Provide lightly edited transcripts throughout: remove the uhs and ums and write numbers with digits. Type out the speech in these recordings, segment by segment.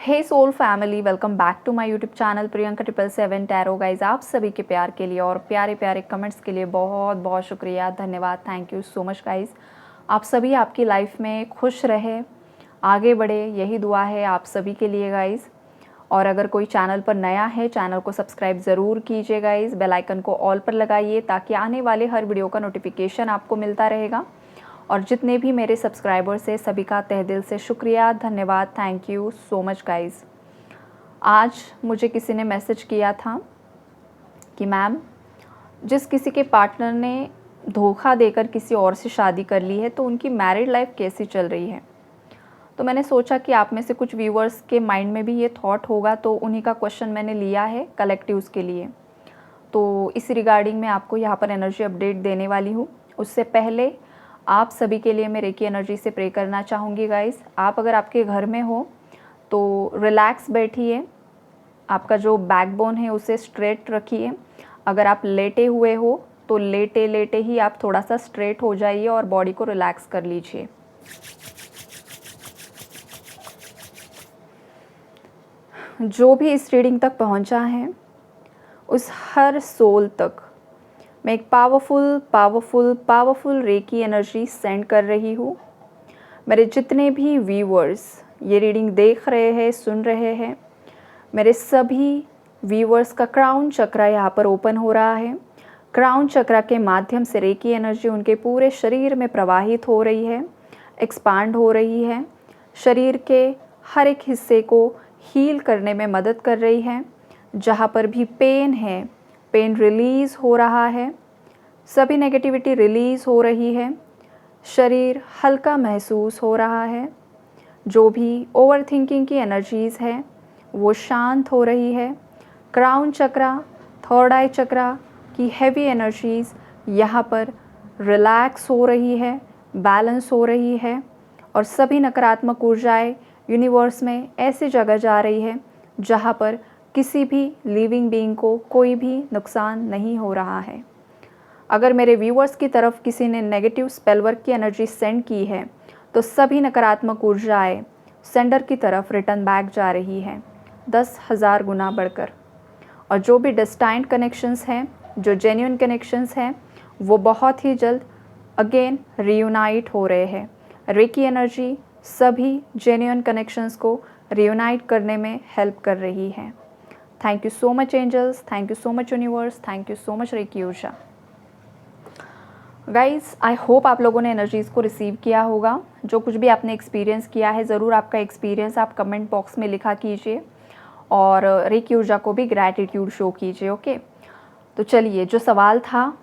Hey soul family, welcome back to my YouTube channel Priyanka 777 tarot. Guys, आप सभी के प्यार के लिए और प्यारे प्यारे कमेंट्स के लिए बहुत बहुत शुक्रिया, धन्यवाद, thank you so much guys. आप सभी आपकी लाइफ में खुश रहे, आगे बढ़े, यही दुआ है आप सभी के लिए गाइज। और अगर कोई चैनल पर नया है, चैनल को सब्सक्राइब ज़रूर कीजिए गाइज, बेल आइकन को ऑल पर लगाइए ताकि आने वाले हर वीडियो का नोटिफिकेशन आपको मिलता रहेगा। और जितने भी मेरे सब्सक्राइबर्स हैं सभी का तहे दिल से शुक्रिया, धन्यवाद, thank you so much guys. आज मुझे किसी ने मैसेज किया था कि मैम, जिस किसी के पार्टनर ने धोखा देकर किसी और से शादी कर ली है तो उनकी मैरिड लाइफ कैसी चल रही है। तो मैंने सोचा कि आप में से कुछ व्यूअर्स के माइंड में भी ये थॉट होगा, तो उन्हीं का क्वेश्चन मैंने लिया है कलेक्टिव्स के लिए। तो इस रिगार्डिंग मैं आपको यहाँ पर एनर्जी अपडेट देने वाली हूँ। उससे पहले आप सभी के लिए मैं रेकी एनर्जी से प्रे करना चाहूँगी गाइस। आप अगर आपके घर में हो तो रिलैक्स बैठिए, आपका जो बैकबोन है उसे स्ट्रेट रखिए। अगर आप लेटे हुए हो तो लेटे लेटे ही आप थोड़ा सा स्ट्रेट हो जाइए और बॉडी को रिलैक्स कर लीजिए। जो भी इस रीडिंग तक पहुंचा है उस हर सोल तक मैं एक powerful powerful powerful reiki energy send कर रही हूँ। मेरे जितने भी व्यूअर्स ये रीडिंग देख रहे हैं, सुन रहे हैं, मेरे सभी व्यूअर्स का क्राउन चक्रा यहाँ पर ओपन हो रहा है। क्राउन चक्रा के माध्यम से रेकी एनर्जी उनके पूरे शरीर में प्रवाहित हो रही है, एक्सपांड हो रही है, शरीर के हर एक हिस्से को हील करने में मदद कर रही है। जहाँ पर भी पेन है, पेन रिलीज़ हो रहा है, सभी नेगेटिविटी रिलीज़ हो रही है, शरीर हल्का महसूस हो रहा है। जो भी ओवर थिंकिंग की एनर्जीज़ है वो शांत हो रही है। क्राउन चक्रा, थर्ड आई चक्रा की हैवी एनर्जीज़ यहाँ पर रिलैक्स हो रही है, बैलेंस हो रही है और सभी नकारात्मक ऊर्जाएं यूनिवर्स में ऐसी जगह जा रही है जहाँ पर किसी भी लिविंग बीइंग को कोई भी नुकसान नहीं हो रहा है। अगर मेरे व्यूअर्स की तरफ किसी ने नेगेटिव स्पेल वर्क की एनर्जी सेंड की है तो सभी नकारात्मक ऊर्जाएं सेंडर की तरफ रिटर्न बैक जा रही है 10,000 गुना बढ़कर। और जो भी डेस्टाइन्ड कनेक्शंस हैं, जो जेन्युइन कनेक्शंस हैं, वो बहुत ही जल्द अगेन रियूनाइट हो रहे हैं। रेकी एनर्जी सभी जेन्युइन कनेक्शंस को रियूनाइट करने में हेल्प कर रही है। Thank you so much angels, thank you so much universe, thank you so much reiki ऊर्जा। गाइज़, आई होप आप लोगों ने एनर्जीज़ को रिसीव किया होगा। जो कुछ भी आपने एक्सपीरियंस किया है, ज़रूर आपका एक्सपीरियंस आप कमेंट बॉक्स में लिखा कीजिए और रेकी ऊर्जा को भी ग्रैटिट्यूड शो कीजिए। ओके, तो चलिए, जो सवाल था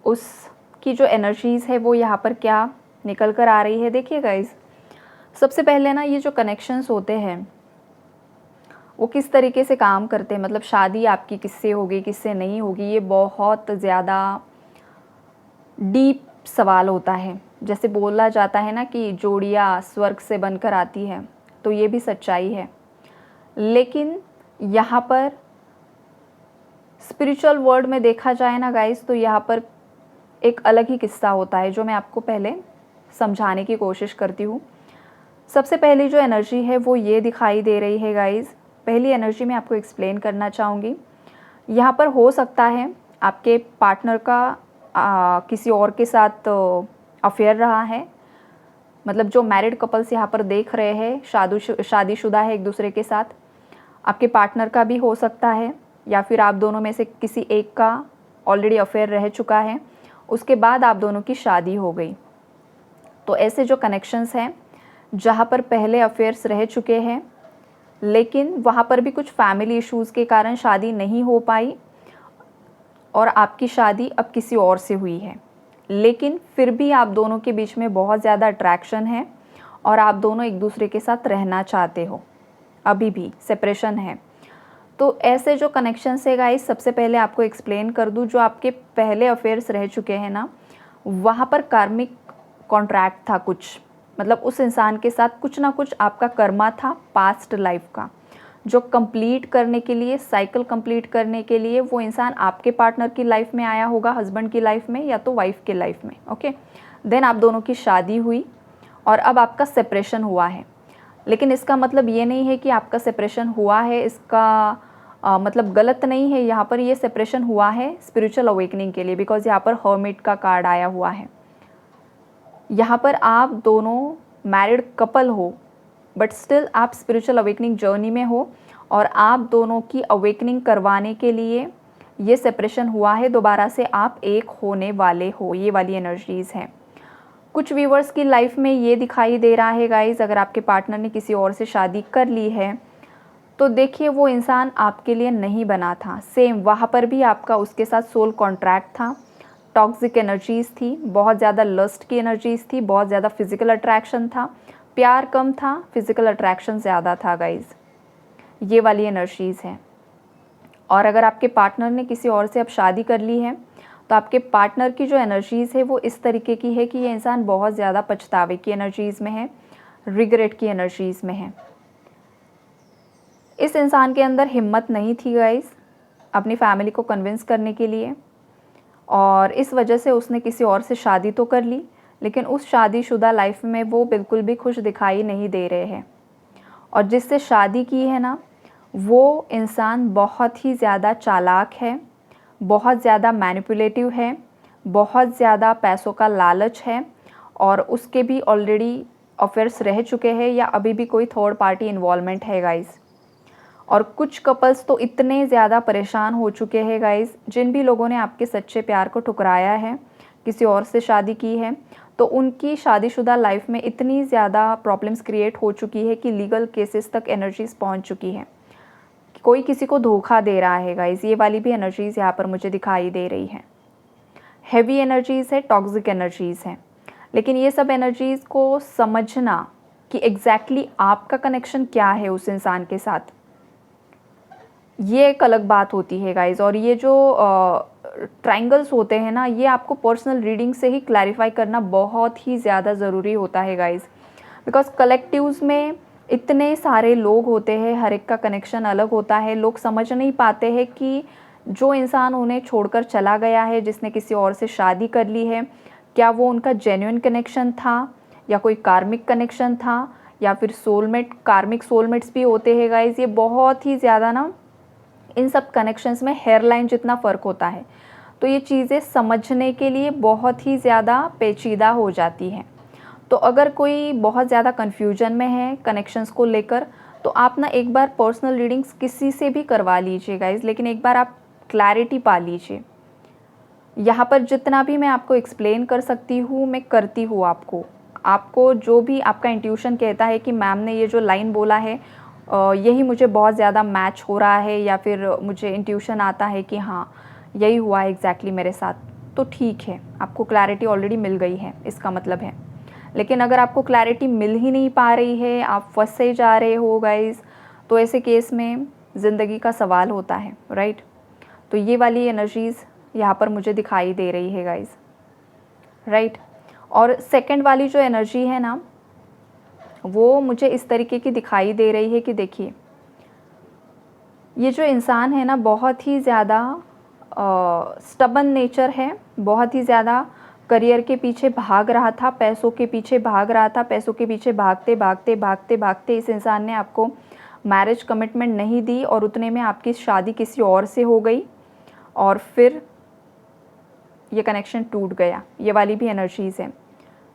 उसकी जो एनर्जीज़ है वो यहाँ पर क्या निकल कर आ रही है। देखिए गाइज़, सबसे पहले ना, ये जो कनेक्शंस होते हैं वो किस तरीके से काम करते हैं, मतलब शादी आपकी किससे होगी, किससे नहीं होगी, ये बहुत ज़्यादा डीप सवाल होता है। जैसे बोला जाता है ना कि जोड़ियाँ स्वर्ग से बनकर आती है, तो ये भी सच्चाई है। लेकिन यहाँ पर स्पिरिचुअल वर्ल्ड में देखा जाए ना गाइस, तो यहाँ पर एक अलग ही किस्सा होता है जो मैं आपको पहले समझाने की कोशिश करती हूँ। सबसे पहली जो एनर्जी है वो ये दिखाई दे रही है गाइस। पहली एनर्जी मैं आपको एक्सप्लेन करना चाहूँगी। यहाँ पर हो सकता है आपके पार्टनर का किसी और के साथ अफेयर रहा है। मतलब जो मैरिड कपल्स यहाँ पर देख रहे हैं, शादीशुदा है एक दूसरे के साथ, आपके पार्टनर का भी हो सकता है, या फिर आप दोनों में से किसी एक का ऑलरेडी अफेयर रह चुका है, उसके बाद आप दोनों की शादी हो गई। तो ऐसे जो कनेक्शंस हैं जहाँ पर पहले अफेयर्स रह चुके हैं लेकिन वहाँ पर भी कुछ फैमिली इश्यूज़ के कारण शादी नहीं हो पाई और आपकी शादी अब किसी और से हुई है, लेकिन फिर भी आप दोनों के बीच में बहुत ज़्यादा अट्रैक्शन है और आप दोनों एक दूसरे के साथ रहना चाहते हो, अभी भी सेपरेशन है। तो ऐसे जो कनेक्शंस है गाइस, सबसे पहले आपको एक्सप्लेन कर दूं, जो आपके पहले अफेयर्स रह चुके हैं ना, वहाँ पर कार्मिक कॉन्ट्रैक्ट था कुछ, मतलब उस इंसान के साथ कुछ ना कुछ आपका कर्मा था पास्ट लाइफ का, जो कंप्लीट करने के लिए, साइकिल कंप्लीट करने के लिए वो इंसान आपके पार्टनर की लाइफ में आया होगा, हस्बैंड की लाइफ में या तो वाइफ की लाइफ में। ओके, देन आप दोनों की शादी हुई और अब आपका सेपरेशन हुआ है। लेकिन इसका मतलब ये नहीं है कि आपका सेपरेशन हुआ है, इसका मतलब गलत नहीं है। यहाँ पर ये सेपरेशन हुआ है स्पिरिचुअल अवेकनिंग के लिए, बिकॉज यहाँ पर हर्मिट का कार्ड आया हुआ है। यहाँ पर आप दोनों मैरिड कपल हो, बट स्टिल आप स्पिरिचुअल अवेकनिंग जर्नी में हो, और आप दोनों की अवेकनिंग करवाने के लिए ये सेपरेशन हुआ है। दोबारा से आप एक होने वाले हो, ये वाली एनर्जीज़ हैं। कुछ व्यूवर्स की लाइफ में ये दिखाई दे रहा है गाइज़, अगर आपके पार्टनर ने किसी और से शादी कर ली है तो देखिए वो इंसान आपके लिए नहीं बना था। सेम वहाँ पर भी आपका उसके साथ सोल कॉन्ट्रैक्ट था, टॉक्सिक एनर्जीज़ थी, बहुत ज़्यादा लस्ट की एनर्जीज़ थी, बहुत ज़्यादा फिजिकल अट्रैक्शन था, प्यार कम था, फिजिकल अट्रैक्शन ज़्यादा था गाइज़, ये वाली एनर्जीज़ हैं। और अगर आपके पार्टनर ने किसी और से अब शादी कर ली है तो आपके पार्टनर की जो एनर्जीज़ है वो इस तरीके की है कि ये इंसान बहुत ज़्यादा पछतावे की एनर्जीज़ में है, रिग्रेट की एनर्जीज़ में है। इस इंसान के अंदर हिम्मत नहीं थी गाइज़ अपनी फैमिली को कन्विंस करने के लिए, और इस वजह से उसने किसी और से शादी तो कर ली, लेकिन उस शादीशुदा लाइफ में वो बिल्कुल भी खुश दिखाई नहीं दे रहे हैं। और जिससे शादी की है ना, वो इंसान बहुत ही ज़्यादा चालाक है, बहुत ज़्यादा मैनिपुलेटिव है, बहुत ज़्यादा पैसों का लालच है, और उसके भी ऑलरेडी अफेयर्स रह चुके हैं या अभी भी कोई थर्ड पार्टी इन्वॉल्वमेंट है गाइज़। और कुछ कपल्स तो इतने ज़्यादा परेशान हो चुके हैं गाइज़, जिन भी लोगों ने आपके सच्चे प्यार को ठुकराया है, किसी और से शादी की है, तो उनकी शादीशुदा लाइफ में इतनी ज़्यादा प्रॉब्लम्स क्रिएट हो चुकी है कि लीगल केसेस तक एनर्जीज़ पहुंच चुकी हैं। कोई किसी को धोखा दे रहा है गाइज़, ये वाली भी एनर्जीज़ यहाँ पर मुझे दिखाई दे रही हैं। हैवी एनर्जीज़ है, टॉक्सिक एनर्जीज़ हैं, लेकिन ये सब एनर्जीज़ को समझना कि एग्जैक्टली आपका कनेक्शन क्या है उस इंसान के साथ, ये एक अलग बात होती है गाइज़। और ये जो ट्रायंगल्स होते हैं ना, ये आपको पर्सनल रीडिंग से ही क्लैरिफाई करना बहुत ही ज़्यादा ज़रूरी होता है गाइज़, बिकॉज कलेक्टिव्स में इतने सारे लोग होते हैं, हर एक का कनेक्शन अलग होता है। लोग समझ नहीं पाते हैं कि जो इंसान उन्हें छोड़कर चला गया है, जिसने किसी और से शादी कर ली है, क्या वो उनका जेन्युइन कनेक्शन था या कोई कार्मिक कनेक्शन था, या फिर सोलमेट। कार्मिक सोलमेट्स भी होते हैं गाइज़, ये बहुत ही ज़्यादा ना इन सब कनेक्शंस में हेयरलाइन जितना फ़र्क होता है, तो ये चीज़ें समझने के लिए बहुत ही ज़्यादा पेचीदा हो जाती हैं। तो अगर कोई बहुत ज़्यादा कन्फ्यूजन में है कनेक्शंस को लेकर, तो आप ना एक बार पर्सनल रीडिंग्स किसी से भी करवा लीजिए गाइज़, लेकिन एक बार आप क्लैरिटी पा लीजिए। यहाँ पर जितना भी मैं आपको एक्सप्लेन कर सकती हूँ मैं करती हूँ। आपको जो भी आपका इंट्यूशन कहता है कि मैम ने ये जो लाइन बोला है यही मुझे बहुत ज़्यादा मैच हो रहा है, या फिर मुझे इंट्यूशन आता है कि हाँ यही हुआ है एग्जैक्टली मेरे साथ, तो ठीक है, आपको क्लैरिटी ऑलरेडी मिल गई है, इसका मतलब है। लेकिन अगर आपको क्लैरिटी मिल ही नहीं पा रही है, आप फंसे जा रहे हो गाइज़, तो ऐसे केस में ज़िंदगी का सवाल होता है, राइट। तो ये वाली एनर्जीज़ यहाँ पर मुझे दिखाई दे रही है गाइज़, राइट। और सेकंड वाली जो एनर्जी है ना, वो मुझे इस तरीके की दिखाई दे रही है कि देखिए, ये जो इंसान है ना, बहुत ही ज़्यादा स्टबन नेचर है, बहुत ही ज़्यादा करियर के पीछे भाग रहा था, पैसों के पीछे भाग रहा था। पैसों के पीछे भागते भागते भागते भागते इस इंसान ने आपको मैरिज कमिटमेंट नहीं दी, और उतने में आपकी शादी किसी और से हो गई, और फिर ये कनेक्शन टूट गया। ये वाली भी एनर्जीज़ हैं,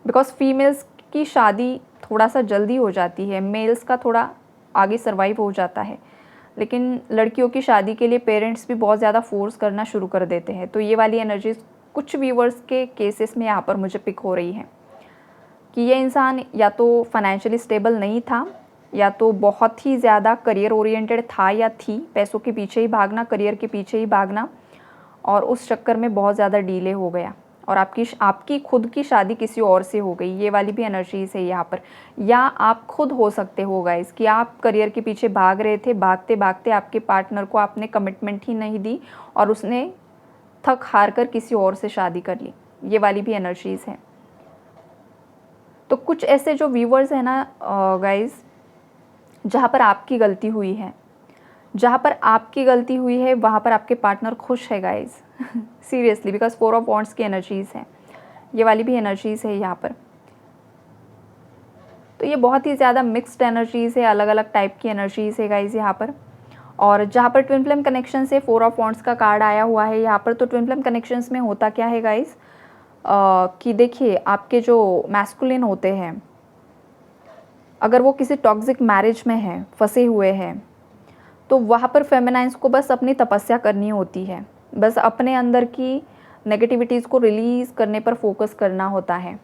बिकॉज फीमेल्स की शादी थोड़ा सा जल्दी हो जाती है, मेल्स का थोड़ा आगे सर्वाइव हो जाता है, लेकिन लड़कियों की शादी के लिए पेरेंट्स भी बहुत ज़्यादा फोर्स करना शुरू कर देते हैं। तो ये वाली एनर्जीज़ कुछ व्यूवर्स के केसेस में यहाँ पर मुझे पिक हो रही हैं कि ये इंसान या तो फाइनेंशियली स्टेबल नहीं था, या तो बहुत ही ज़्यादा करियर ओरिएंटेड था या थी, पैसों के पीछे ही भागना, करियर के पीछे ही भागना, और उस चक्कर में बहुत ज़्यादा डिले हो गया, और आपकी खुद की शादी किसी और से हो गई। ये वाली भी एनर्जीज़ है यहाँ पर। या आप खुद हो सकते हो गाइस कि आप करियर के पीछे भाग रहे थे, भागते भागते आपके पार्टनर को आपने कमिटमेंट ही नहीं दी, और उसने थक हार कर किसी और से शादी कर ली। ये वाली भी एनर्जीज़ है। तो कुछ ऐसे जो व्यूवर्स हैं ना गाइस, जहाँ पर आपकी गलती हुई है, जहाँ पर आपकी गलती हुई है वहाँ पर आपके पार्टनर खुश है guys, seriously, because 4 of wands की एनर्जीज़ हैं। ये वाली भी एनर्जीज़ है यहाँ पर। तो ये बहुत ही ज़्यादा मिक्स्ड एनर्जीज़ है, अलग अलग टाइप की एनर्जीज़ है गाइज़ यहाँ पर। और जहाँ पर ट्विन फ्लेम कनेक्शन से 4 ऑफ वॉन्ड्स का कार्ड आया हुआ है यहाँ पर, तो ट्विन फ्लेम कनेक्शंस में होता क्या है गाइज़ कि देखिए आपके जो मैस्कुलिन होते हैं, अगर वो किसी टॉक्सिक मैरिज में हैं, फंसे हुए हैं, तो वहाँ पर फेमिनाइन्स को बस अपनी तपस्या करनी होती है, बस अपने अंदर की नेगेटिविटीज़ को रिलीज़ करने पर फोकस करना होता है।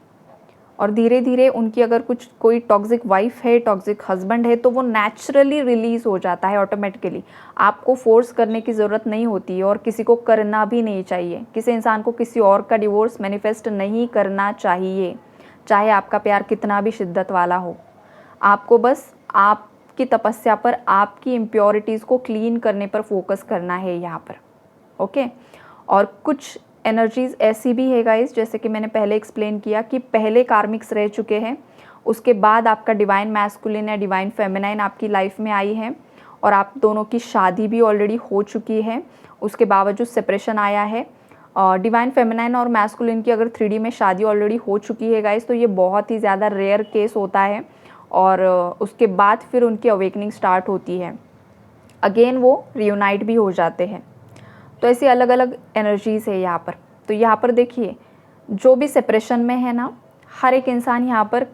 और धीरे धीरे उनकी अगर कोई टॉक्सिक वाइफ है, टॉक्सिक हस्बैंड है, तो वो नेचुरली रिलीज़ हो जाता है ऑटोमेटिकली। आपको फोर्स करने की ज़रूरत नहीं होती है और किसी को करना भी नहीं चाहिए। किसी इंसान को किसी और का डिवोर्स मैनिफेस्ट नहीं करना चाहिए, चाहे आपका प्यार कितना भी शिद्दत वाला हो। आपको बस आपकी तपस्या पर, आपकी इम्प्योरिटीज़ को क्लीन करने पर फोकस करना है यहाँ पर, ओके। और कुछ एनर्जीज़ ऐसी भी है गाइस, जैसे कि मैंने पहले एक्सप्लेन किया कि पहले कार्मिक्स रह चुके हैं, उसके बाद आपका डिवाइन मैस्कुलिन या डिवाइन फेमिनाइन आपकी लाइफ में आई है और आप दोनों की शादी भी ऑलरेडी हो चुकी है, उसके बावजूद सेपरेशन आया है। डिवाइन फेमिनाइन और मैस्कुलिन की अगर 3D में शादी ऑलरेडी हो चुकी है गाइस, तो ये बहुत ही ज़्यादा रेयर केस होता है और उसके बाद फिर उनकी अवेकनिंग स्टार्ट होती है, अगेन वो रियूनाइट भी हो जाते हैं। तो ऐसी अलग अलग एनर्जीज़ है यहाँ पर। तो यहाँ पर देखिए, जो भी सेपरेशन में है ना, हर एक इंसान यहाँ पर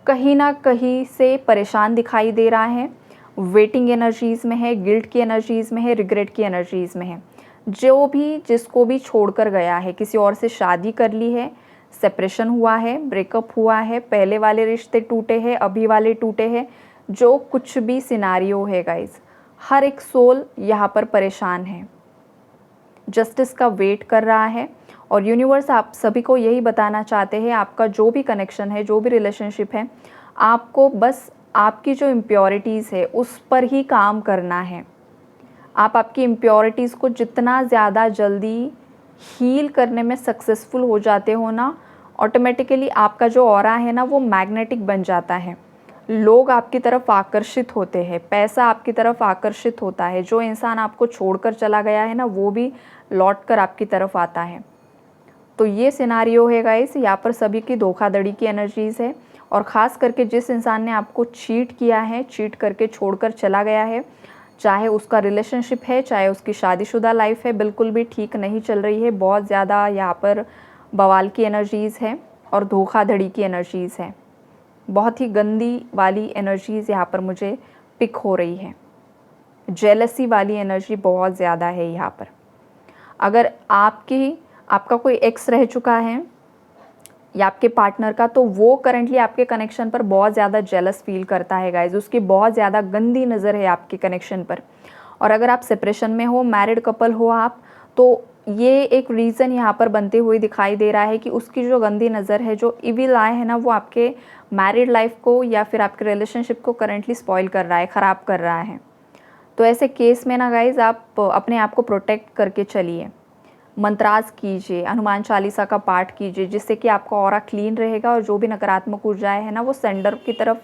कहीं ना कहीं से परेशान दिखाई दे रहा है, वेटिंग एनर्जीज़ में है, गिल्ट की एनर्जीज़ में है, रिग्रेट की एनर्जीज़ में है। जो भी जिसको भी छोड़कर गया है, किसी और से शादी कर ली है, सेपरेशन हुआ है, ब्रेकअप हुआ है, पहले वाले रिश्ते टूटे हैं, अभी वाले टूटे हैं, जो कुछ भी सिनारियो है गाइज, हर एक सोल यहाँ पर परेशान है, जस्टिस का वेट कर रहा है। और यूनिवर्स आप सभी को यही बताना चाहते हैं, आपका जो भी कनेक्शन है, जो भी रिलेशनशिप है, आपको बस आपकी जो इम्प्योरिटीज़ है उस पर ही काम करना है। आप आपकी इम्प्योरिटीज़ को जितना ज़्यादा जल्दी हील करने में सक्सेसफुल हो जाते हो ना, ऑटोमेटिकली आपका जो ऑरा है ना वो मैग्नेटिक बन जाता है। लोग आपकी तरफ आकर्षित होते हैं, पैसा आपकी तरफ आकर्षित होता है, जो इंसान आपको छोड़कर चला गया है ना वो भी लौटकर आपकी तरफ आता है। तो ये सिनारियो है गाइस, यहाँ पर सभी की धोखाधड़ी की एनर्जीज़ है। और ख़ास करके जिस इंसान ने आपको चीट किया है, चीट करके छोड़कर चला गया है, चाहे उसका रिलेशनशिप है, चाहे उसकी शादीशुदा लाइफ है, बिल्कुल भी ठीक नहीं चल रही है, बहुत ज़्यादा यहाँ पर बवाल की एनर्जीज़ है और धोखाधड़ी की एनर्जीज़ है, बहुत ही गंदी वाली एनर्जीज़ यहाँ पर मुझे पिक हो रही है। जेलसी वाली एनर्जी बहुत ज़्यादा है यहाँ पर। अगर आपका कोई एक्स रह चुका है या आपके पार्टनर का, तो वो करंटली आपके कनेक्शन पर बहुत ज़्यादा जेलस फील करता है गाइज, उसकी बहुत ज़्यादा गंदी नज़र है आपके कनेक्शन पर। और अगर आप सेपरेशन में हो, मैरिड कपल हो आप, तो ये एक रीज़न यहाँ पर बनते हुए दिखाई दे रहा है कि उसकी जो गंदी नज़र है, जो इविल आई है ना, वो आपके मैरिड लाइफ को या फिर आपके रिलेशनशिप को करंटली स्पॉइल कर रहा है, ख़राब कर रहा है। तो ऐसे केस में ना गाइज, आप अपने आप को प्रोटेक्ट करके चलिए, मंत्रास कीजिए, हनुमान चालीसा का पाठ कीजिए, जिससे कि आपका ऑरा क्लीन रहेगा और जो भी नकारात्मक ऊर्जाएं है ना वो सेंडर की तरफ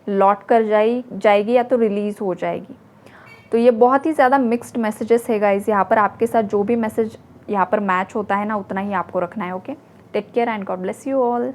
लौट कर जाएगी या तो रिलीज़ हो जाएगी। तो ये बहुत ही ज़्यादा मिक्स्ड मैसेजेस है गाइज यहाँ पर। आपके साथ जो भी मैसेज यहाँ पर मैच होता है ना, उतना ही आपको रखना है। Okay, take care and God bless you all.